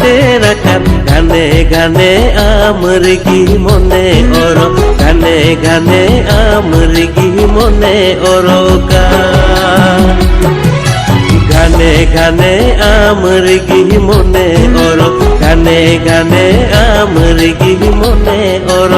হাতের কান গানে গানে আমার কি মনে ওর গানে গানে আমার কি মনে ওর গানে গানে আমার কি মনে ওর গানে গানে আমার কি মনে ওর